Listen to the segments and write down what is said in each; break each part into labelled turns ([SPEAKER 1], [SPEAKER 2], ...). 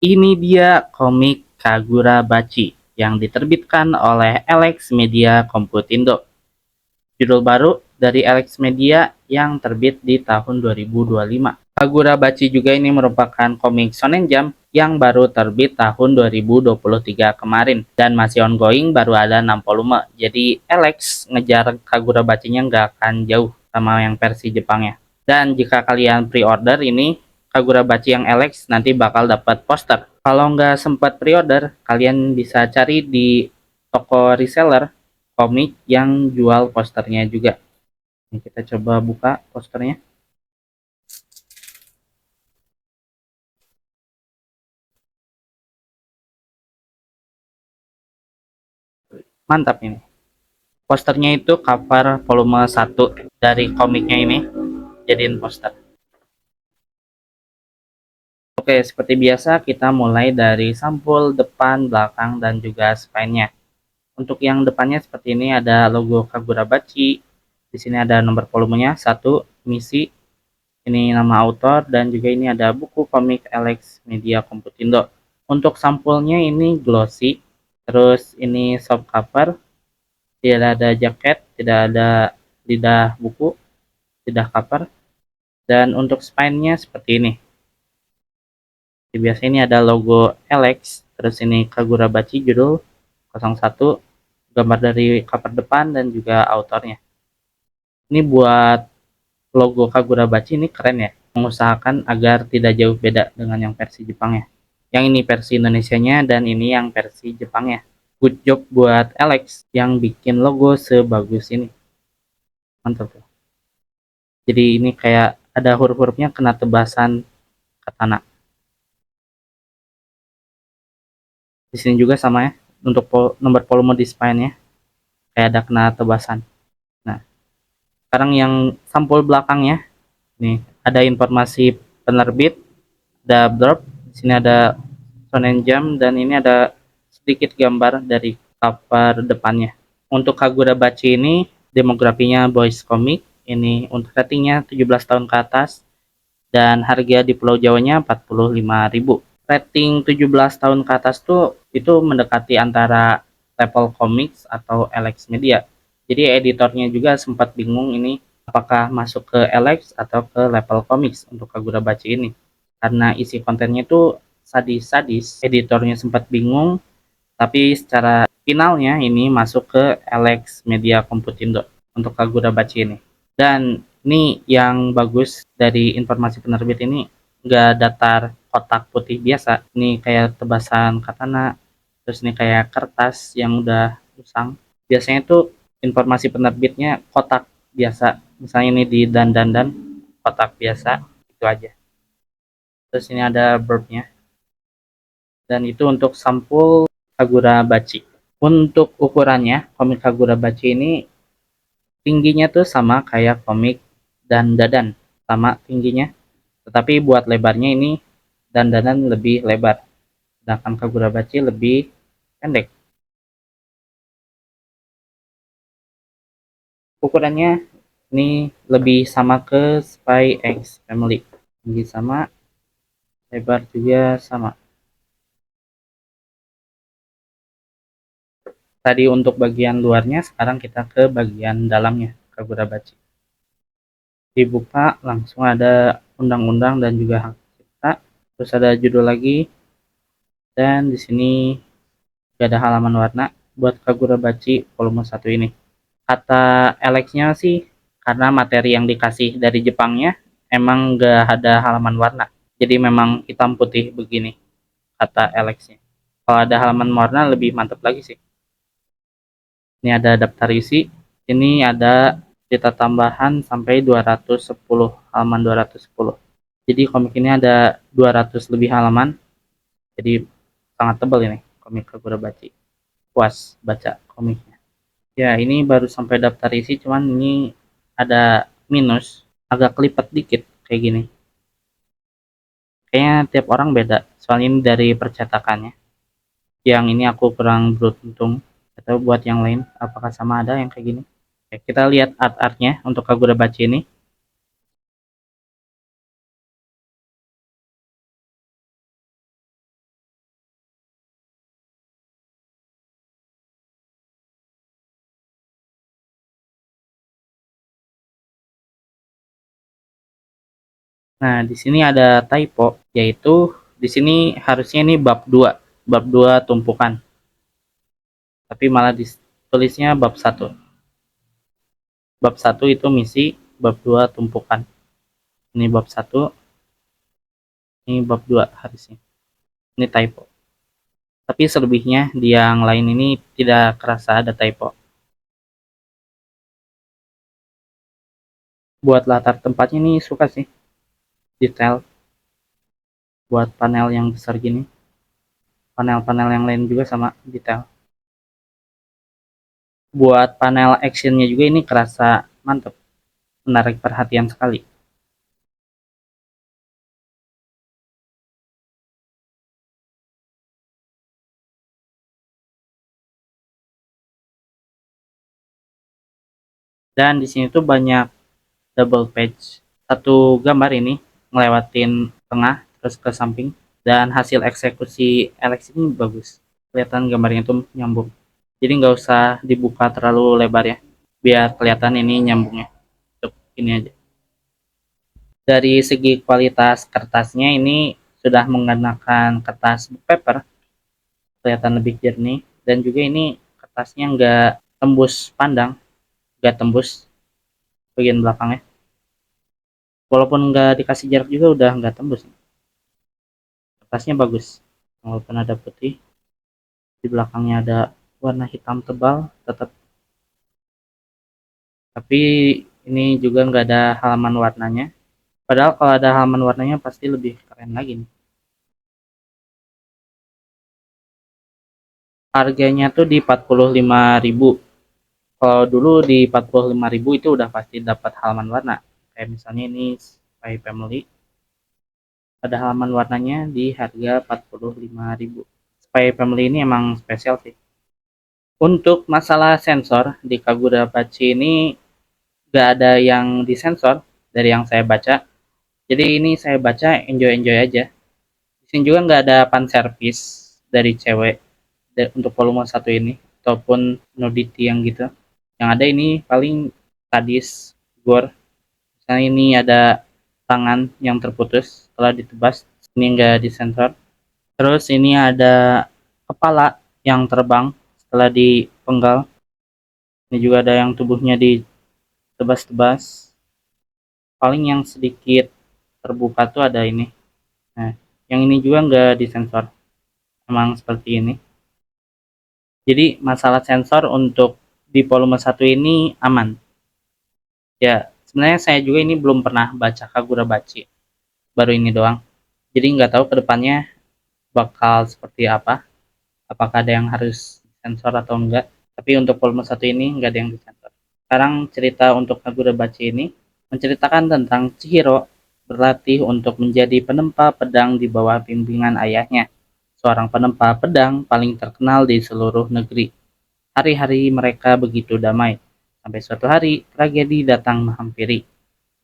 [SPEAKER 1] Ini dia komik Kagura Bachi yang diterbitkan oleh Alex Media Komputindo. Judul baru dari Alex Media yang terbit di tahun 2025. Kagura Bachi juga ini merupakan komik Shonen Jump yang baru terbit tahun 2023 kemarin dan masih ongoing, baru ada 6 volume. Jadi Alex ngejar Kagura Bachinya nggak akan jauh sama yang versi Jepangnya. Dan jika kalian pre-order ini Kagura Bachi yang Alex, nanti bakal dapat poster. Kalau nggak sempat pre-order, kalian bisa cari di toko reseller komik yang jual posternya juga. Ini kita coba buka posternya. Mantap ini. Posternya itu cover volume 1 dari komiknya ini jadiin poster. Oke, seperti biasa kita mulai dari sampul depan, belakang, dan juga spine-nya. Untuk yang depannya seperti ini ada logo Kagura Bachi. Di sini ada nomor volumenya 1, misi, ini nama author, dan juga ini ada buku komik Alex Media Komputindo. Untuk sampulnya ini glossy, terus ini soft cover, tidak ada jaket, tidak ada lidah buku, lidah cover, dan untuk spine-nya seperti ini. Biasanya ini ada logo Alex, terus ini Kagura Bachi judul 01, gambar dari cover depan dan juga autornya. Ini buat logo Kagura Bachi ini keren ya, mengusahakan agar tidak jauh beda dengan yang versi Jepangnya. Yang ini versi Indonesianya dan ini yang versi Jepangnya. Good job buat Alex yang bikin logo sebagus ini. Mantap tuh. Jadi ini kayak ada huruf-hurufnya kena tebasan katana. Di sini juga sama ya, untuk nomor volume di spine-nya kayak ada kena tebasan. Nah, sekarang yang sampul belakangnya, nih ada informasi penerbit, ada blurb, di sini ada Shonen Jump, dan ini ada sedikit gambar dari cover depannya. Untuk Kagura Bachi ini demografinya boys comic, ini untuk ratingnya 17 tahun ke atas, dan harga di Pulau Jawanya 45.000. Rating 17 tahun ke atas tuh itu mendekati antara level comics atau Alex Media. Jadi editornya juga sempat bingung ini apakah masuk ke Alex atau ke level comics untuk Kagura Bachi ini. Karena isi kontennya itu sadis-sadis, editornya sempat bingung, tapi secara finalnya ini masuk ke Alex Media Komputindo untuk Kagura Bachi ini. Dan ini yang bagus dari informasi penerbit ini, nggak datar kotak putih biasa. Ini kayak tebasan katana, terus ini kayak kertas yang udah usang. Biasanya itu informasi penerbitnya kotak biasa. Misalnya ini di dan kotak biasa, itu aja. Terus ini ada verbnya. Dan itu untuk sampul Kagura Bachi. Untuk ukurannya, komik Kagura Bachi ini tingginya tuh sama kayak komik dan dadan, sama tingginya. Tetapi buat lebarnya ini dan dadan lebih lebar, sedangkan Kagura Bachi lebih pendek. Ukurannya ini lebih sama ke Spy X Family. Tinggi sama, lebar juga sama. Tadi untuk bagian luarnya, sekarang kita ke bagian dalamnya Kagura Bachi. Dibuka langsung ada undang-undang dan juga hak cipta, terus ada judul lagi, dan di sini gak ada halaman warna buat Kagura Bachi volume 1 ini. Kata Alex-nya sih, karena materi yang dikasih dari Jepangnya emang gak ada halaman warna, jadi memang hitam putih begini, kata Alex-nya. Kalau ada halaman warna lebih mantap lagi sih. Ini ada daftar isi, ini ada cerita tambahan sampai 210 halaman, 210. Jadi komik ini ada 200 lebih halaman, jadi sangat tebal ini komik Kagura Bachi. Puas baca komiknya. Ya, ini baru sampai daftar isi, cuman ini ada minus, agak kelipet dikit kayak gini. Kayaknya tiap orang beda, soalnya ini dari percetakannya. Yang ini aku kurang beruntung, atau buat yang lain apakah sama ada yang kayak gini. Oke, kita lihat art-artnya untuk Kagura Bachi ini. Nah, di sini ada typo, yaitu di sini harusnya ini bab 2 tumpukan, tapi malah ditulisnya bab 1. Bab 1 itu misi, bab 2 tumpukan. Ini bab 1, ini bab 2 harusnya. Ini typo. Tapi selebihnya di yang lain ini tidak kerasa ada typo. Buat latar tempatnya ini suka sih, detail. Buat panel yang besar gini, panel-panel yang lain juga sama detail. Buat panel actionnya juga ini kerasa mantep, menarik perhatian sekali. Dan di sini tuh banyak double page. Satu gambar ini ngelewatin tengah terus ke samping, dan hasil eksekusi Alex ini bagus. Kelihatan gambarnya tuh nyambung. Jadi nggak usah dibuka terlalu lebar ya, biar kelihatan ini nyambungnya. Cukup ini aja. Dari segi kualitas kertasnya ini sudah menggunakan kertas book paper, kelihatan lebih jernih, dan juga ini kertasnya nggak tembus pandang, nggak tembus bagian belakangnya, walaupun nggak dikasih jarak juga udah nggak tembus. Kertasnya bagus, walaupun ada putih, di belakangnya ada warna hitam tebal tetap, tapi ini juga nggak ada halaman warnanya, padahal kalau ada halaman warnanya pasti lebih keren lagi nih. Harganya tuh di 45.000. Kalau dulu di 45.000 itu udah pasti dapat halaman warna. Kayak misalnya ini Spy Family, ada halaman warnanya di harga 45.000. Spy Family ini emang spesial sih. Untuk masalah sensor di Kagura Bachi ini gak ada yang disensor dari yang saya baca. Jadi ini saya baca enjoy-enjoy aja. Di sini juga nggak ada pan service dari cewek untuk volume 1 ini, ataupun nudity yang gitu. Yang ada ini paling sadis, gore. Misalnya ini ada tangan yang terputus setelah ditebas, ini enggak disensor. Terus ini ada kepala yang terbang setelah dipenggal. Ini juga ada yang tubuhnya ditebas-tebas. Paling yang sedikit terbuka tuh ada ini. Nah, yang ini juga enggak disensor. Emang seperti ini. Jadi masalah sensor untuk di volume 1 ini aman. Ya, sebenarnya saya juga ini belum pernah baca Kagura Bachi. Baru ini doang. Jadi nggak tahu kedepannya bakal seperti apa. Apakah ada yang harus sensor atau enggak. Tapi untuk volume 1 ini nggak ada yang disensor. Sekarang cerita untuk Kagura Bachi ini menceritakan tentang Chihiro berlatih untuk menjadi penempa pedang di bawah bimbingan ayahnya, seorang penempa pedang paling terkenal di seluruh negeri. Hari-hari mereka begitu damai, sampai suatu hari tragedi datang menghampiri.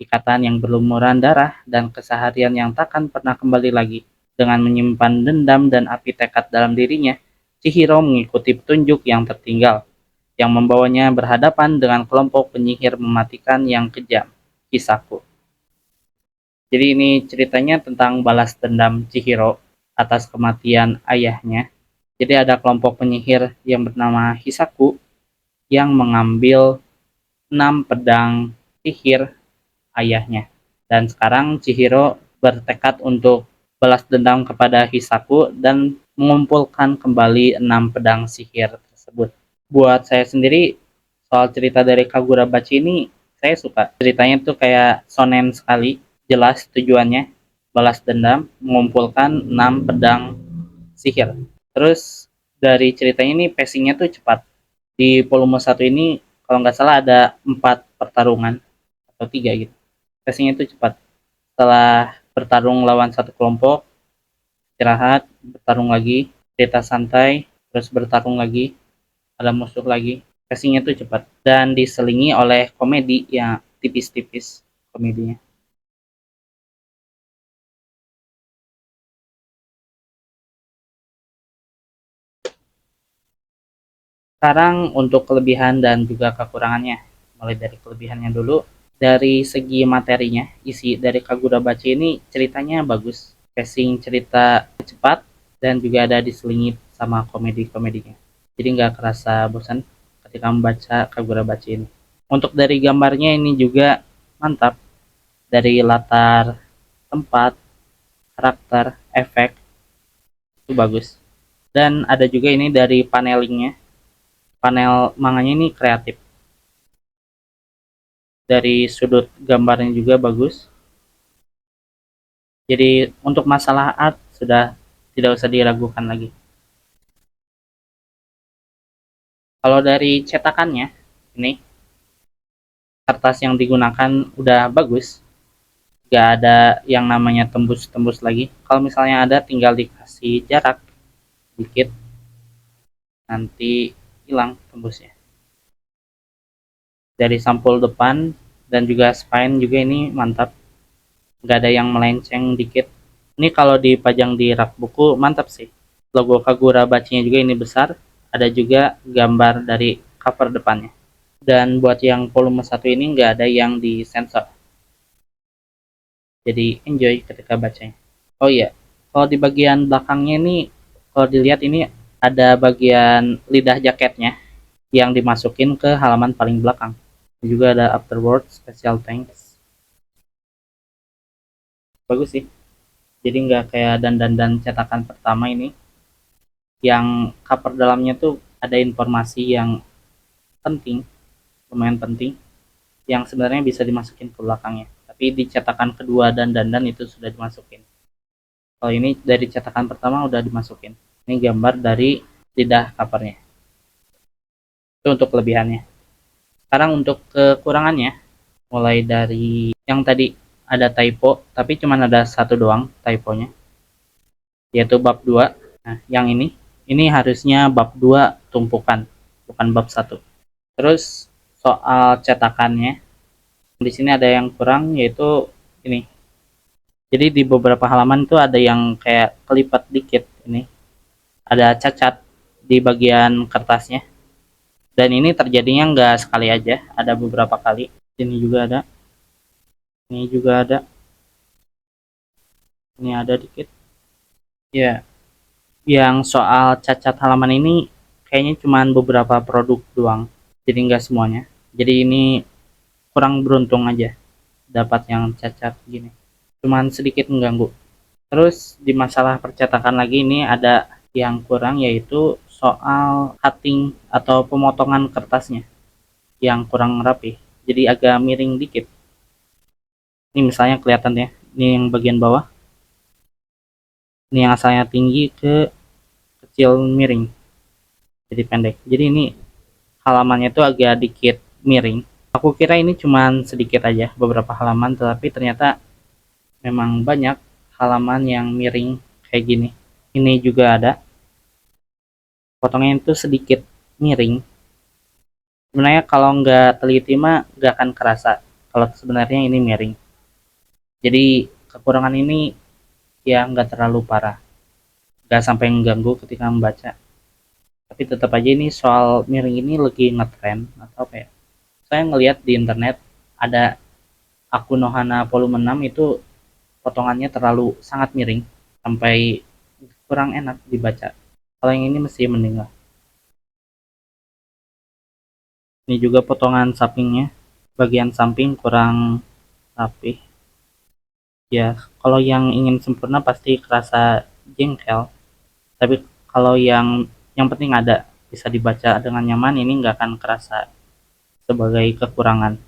[SPEAKER 1] Ikatan yang berlumuran darah dan keseharian yang takkan pernah kembali lagi. Dengan menyimpan dendam dan api tekad dalam dirinya, Chihiro mengikuti petunjuk yang tertinggal, yang membawanya berhadapan dengan kelompok penyihir mematikan yang kejam, Kisaku. Jadi ini ceritanya tentang balas dendam Chihiro atas kematian ayahnya. Jadi ada kelompok penyihir yang bernama Hisaku yang mengambil 6 pedang sihir ayahnya. Dan sekarang Chihiro bertekad untuk balas dendam kepada Hisaku dan mengumpulkan kembali 6 pedang sihir tersebut. Buat saya sendiri, soal cerita dari Kagura Bachi ini, saya suka. Ceritanya tuh kayak shonen sekali, jelas tujuannya, balas dendam, mengumpulkan 6 pedang sihir. Terus dari ceritanya ini pacingnya tuh cepat. Di volume 1 ini kalau nggak salah ada 4 pertarungan atau 3 gitu. Pacingnya itu cepat. Setelah bertarung lawan satu kelompok, istirahat, bertarung lagi, cerita santai, terus bertarung lagi, ada musuh lagi. Pacingnya itu cepat dan diselingi oleh komedi yang tipis-tipis komedinya. Sekarang untuk kelebihan dan juga kekurangannya. Mulai dari kelebihannya dulu. Dari segi materinya, isi dari Kagurabachi ini ceritanya bagus, pacing cerita cepat, dan juga ada diselingit sama komedi-komedinya. Jadi nggak kerasa bosan ketika membaca Kagurabachi ini. Untuk dari gambarnya ini juga mantap, dari latar, tempat, karakter, efek, itu bagus. Dan ada juga ini dari panelingnya, panel manganya ini kreatif. Dari sudut gambarnya juga bagus. Jadi untuk masalah art sudah tidak usah diragukan lagi. Kalau dari cetakannya, ini kertas yang digunakan udah bagus, nggak ada yang namanya tembus-tembus lagi. Kalau misalnya ada, tinggal dikasih jarak dikit, nanti hilang tembusnya. Dari sampul depan dan juga spine juga ini mantap, nggak ada yang melenceng dikit. Ini kalau dipajang di rak buku mantap sih. Logo Kagura Bachinya juga ini besar, ada juga gambar dari cover depannya. Dan buat yang volume 1 ini nggak ada yang disensor, jadi enjoy ketika bacanya. Oh iya, kalau di bagian belakangnya ini, kalau dilihat ini ada bagian lidah jaketnya yang dimasukin ke halaman paling belakang. Juga ada afterword special thanks. Bagus sih, jadi nggak kayak dan cetakan pertama ini yang cover dalamnya tuh ada informasi yang penting, lumayan penting, yang sebenarnya bisa dimasukin ke belakangnya, tapi di cetakan kedua dan itu sudah dimasukin. Kalau ini dari cetakan pertama udah dimasukin. Ini gambar dari lidah covernya. Itu untuk kelebihannya. Sekarang untuk kekurangannya, mulai dari yang tadi ada typo, tapi cuma ada satu doang typonya, yaitu bab 2. Nah, yang ini harusnya bab 2 tumpukan, bukan bab 1. Terus soal cetakannya, di sini ada yang kurang, yaitu ini. Jadi di beberapa halaman itu ada yang kayak kelipat dikit ini. Ada cacat di bagian kertasnya. Dan ini terjadinya nggak sekali aja, ada beberapa kali. Ini juga ada. Ini juga ada. Ini ada dikit. Ya, yang soal cacat halaman ini kayaknya cuma beberapa produk doang. Jadi nggak semuanya. Jadi ini kurang beruntung aja dapat yang cacat gini. Cuman sedikit mengganggu. Terus di masalah percetakan lagi ini ada yang kurang, yaitu soal cutting atau pemotongan kertasnya yang kurang rapi. Jadi agak miring dikit. Ini misalnya kelihatan ya. Ini yang bagian bawah. Ini yang asalnya tinggi ke kecil miring. Jadi pendek. Jadi ini halamannya tuh agak dikit miring. Aku kira ini cuman sedikit aja, beberapa halaman, tetapi ternyata memang banyak halaman yang miring kayak gini. Ini juga ada. Potongnya itu sedikit miring. Sebenarnya kalau nggak teliti mah nggak akan kerasa kalau sebenarnya ini miring. Jadi kekurangan ini ya nggak terlalu parah, nggak sampai mengganggu ketika membaca. Tapi tetap aja ini soal miring ini lagi ngetrend atau apa ya. Saya ngelihat di internet ada akun Nohana volume 6 itu potongannya terlalu sangat miring sampai kurang enak dibaca. Kalau yang ini mesti mending lah. Ini juga potongan sampingnya, bagian samping kurang rapi. Ya, kalau yang ingin sempurna pasti kerasa jengkel. Tapi kalau yang penting ada, bisa dibaca dengan nyaman, ini nggak akan kerasa sebagai kekurangan.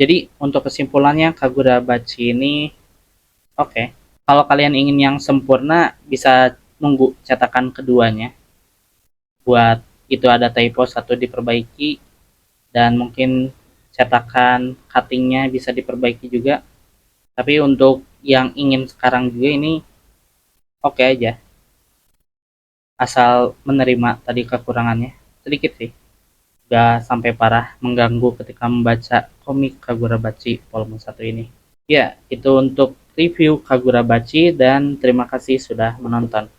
[SPEAKER 1] Jadi untuk kesimpulannya, Kagurabachi ini oke. Okay. Kalau kalian ingin yang sempurna, bisa nunggu cetakan keduanya. Buat itu ada typo satu diperbaiki, dan mungkin cetakan cuttingnya bisa diperbaiki juga. Tapi untuk yang ingin sekarang juga ini oke aja. Asal menerima tadi kekurangannya. Sedikit sih. Gak sampai parah mengganggu ketika membaca komik Kagurabachi volume 1 ini. Ya, itu untuk review Kagurabachi dan terima kasih sudah menonton.